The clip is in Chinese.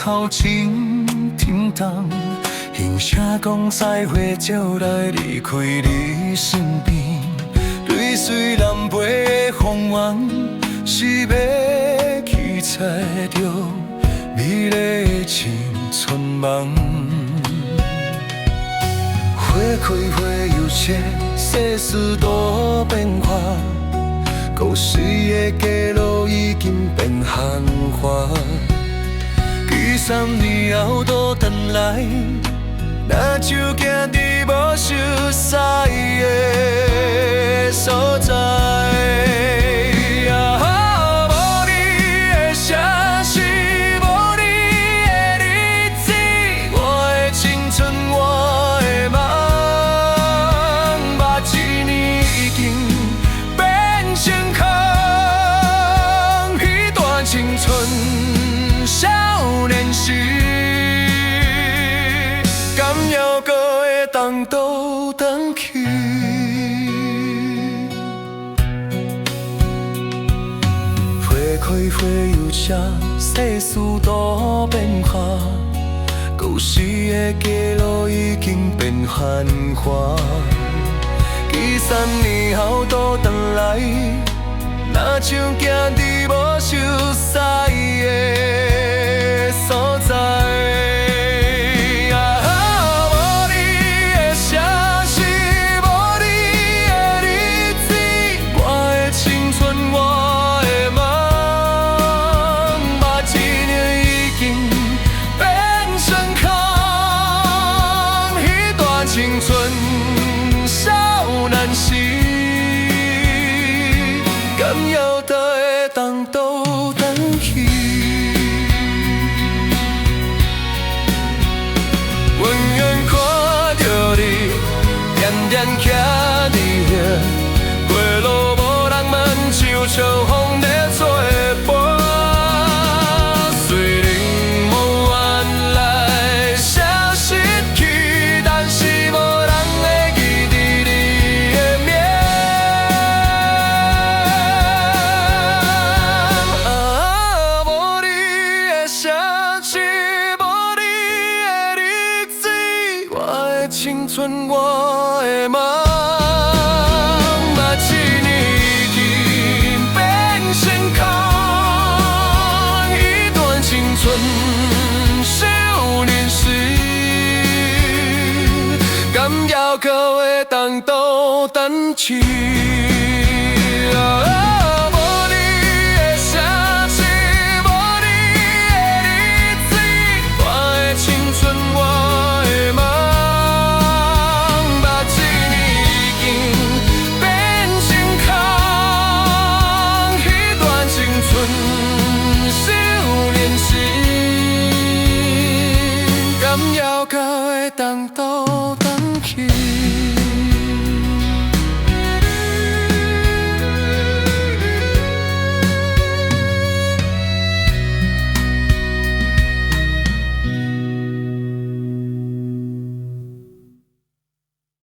头前停当，现声讲再会，照来离开你身边。泪水南飞的风往，是要去猜着美丽的青春梦。花开花又谢，世事多变化，故事的街路已经变繁华。几三年后倒转来，那就行伫无熟悉的所在。无你的城市，无你的日子，我的青春，我的梦，目一年已经变成空。彼段青春少年时，敢犹阁会当倒转去？花开花又谢，世事多变化，故事的街路已经变繁华。几三年后倒转来，那像行伫无熟悉的所在。无你的城市，无你的日子，我的青春，我的梦，目一年已经变成空。彼段青春少年时，敢犹得会当倒转去？远远看着你，惦惦徛伫遐，过路无人问，像笑风在作伴。虽然无原来消失去，但是无人会记得你的名。无你的城市，无你的日子，我的青春，我的梦，目一年已经变成空。彼段青春少年时，敢犹阁会当倒转去？